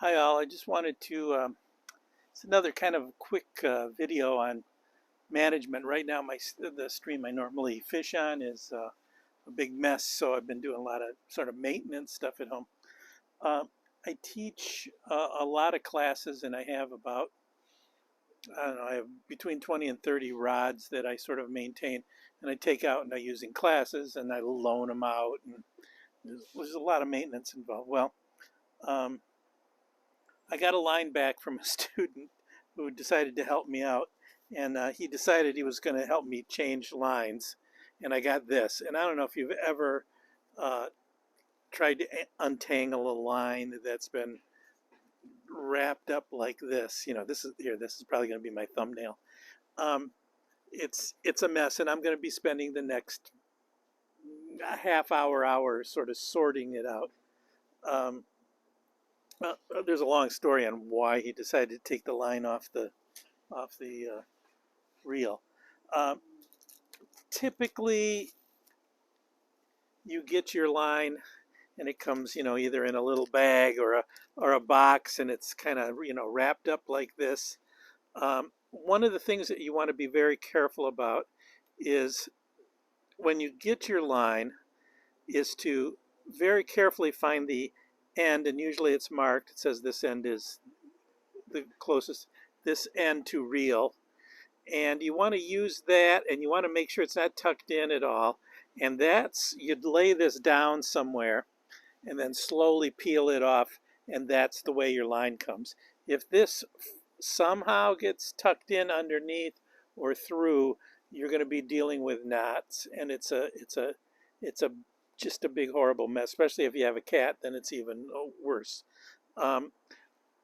Hi all, I just wanted to, it's another kind of quick video on management. Right now the stream I normally fish on is a big mess, so I've been doing a lot of sort of maintenance stuff at home. Uh, I teach a lot of classes and I have about, I don't know, I have between 20 and 30 rods that I sort of maintain and I take out and I use in classes and I loan them out, and there's a lot of maintenance involved. Well, um, I got a line back from a student who decided to help me out, and he decided he was going to help me change lines. And I got this, and I don't know if you've ever uh, tried to untangle a line that's been wrapped up like this. You know, this is here. This is probably going to be my thumbnail. Um, it's a mess, and I'm going to be spending the next half hour sort of sorting it out. Um, there's a long story on why he decided to take the line off the reel. Um, Typically, you get your line, and it comes, either in a little bag or a box, and it's kind of wrapped up like this. One of the things that you want to be very careful about is when you get your line, is to very carefully find the end, and usually it's marked. It says this end is the closest, this end to reel, and you want to use that, and you want to make sure it's not tucked in at all. And you'd lay this down somewhere and then slowly peel it off, and that's the way your line comes. If this somehow gets tucked in underneath or through, you're going to be dealing with knots, and it's a just a big horrible mess. Especially if you have a cat, then it's even worse.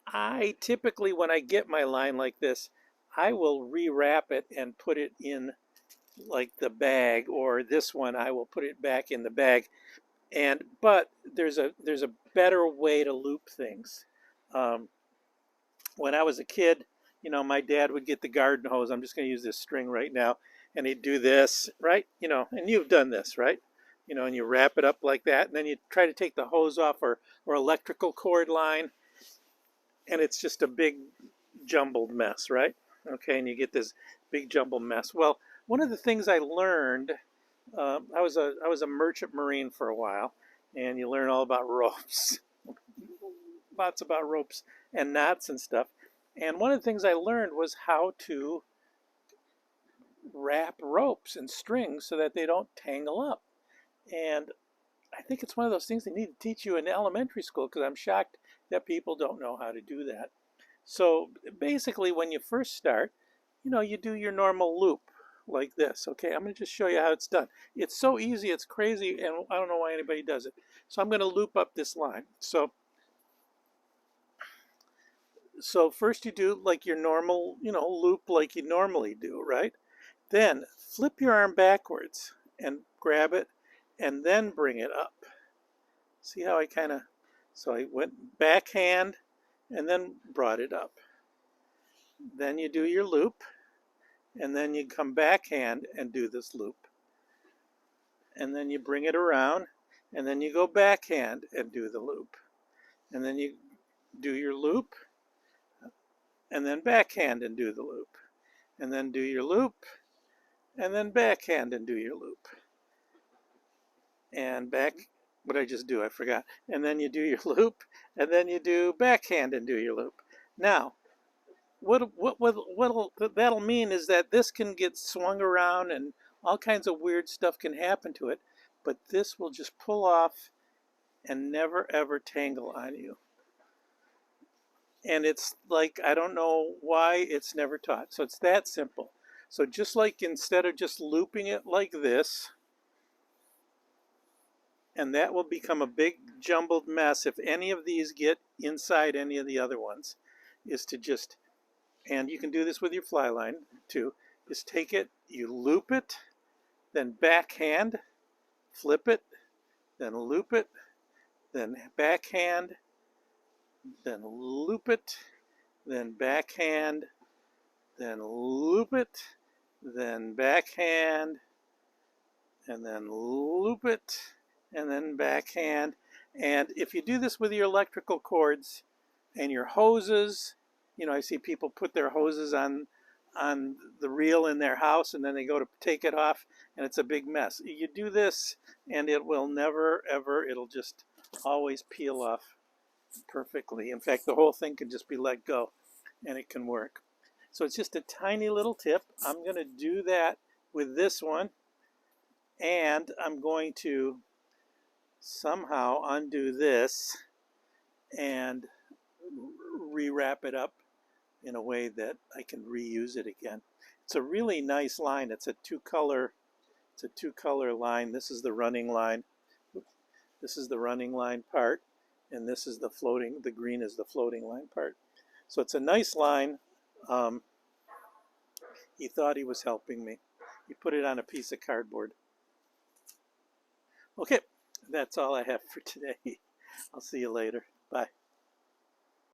I typically, when I get my line like this, I will rewrap it and put it in like the bag, or this one I will put it back in the bag. But there's a better way to loop things. Um, when I was a kid, my dad would get the garden hose. I'm just going to use this string right now, and he'd do this, right? And you've done this, right? And you wrap it up like that, and then you try to take the hose off, or electrical cord line, and it's just a big jumbled mess, right? Okay, and you get this big jumbled mess. Well, one of the things I learned, I was a merchant marine for a while, and you learn all about ropes, lots about ropes and knots and stuff. And one of the things I learned was how to wrap ropes and strings so that they don't tangle up. And I think it's one of those things they need to teach you in elementary school, because I'm shocked that people don't know how to do that. So basically, when you first start, you do your normal loop like this. Okay, I'm going to just show you how it's done. It's so easy, it's crazy, and I don't know why anybody does it. So I'm going to loop up this line. So first you do like your normal, loop like you normally do, right? Then flip your arm backwards and grab it, and then bring it up. See how so I went backhand and then brought it up. Then you do your loop, and then you come backhand and do this loop. And then you bring it around, and then you go backhand and do the loop. And then you do your loop, and then backhand and do the loop. And then do your loop, and then backhand and do your loop. And what did I just do? I forgot. And then you do your loop, and then you do backhand and do your loop. Now, what'll that'll mean is that this can get swung around, and all kinds of weird stuff can happen to it, but this will just pull off and never ever tangle on you. And it's like, I don't know why it's never taught. So it's that simple. So just like, instead of just looping it like this, and that will become a big jumbled mess if any of these get inside any of the other ones, is to just, and you can do this with your fly line too, is take it, you loop it, then backhand, flip it, then loop it, then backhand, then loop it, then backhand, then loop it, then backhand, and then loop it, and then backhand. And if you do this with your electrical cords, And your hoses, you know, I see people put their hoses on the reel in their house and then they go to take it off and it's a big mess. You do this and it will never ever, it'll just always peel off perfectly. In fact, the whole thing can just be let go and it can work. So it's just a tiny little tip. I'm going to do that with this one, and I'm going to somehow undo this and rewrap it up in a way that I can reuse it again. It's a really nice line. It's a two-color line. This is the running line. This is the running line part, and this is the floating, the green is the floating line part. So it's a nice line. He thought he was helping me. He put it on a piece of cardboard. Okay, that's all I have for today. I'll see you later. Bye.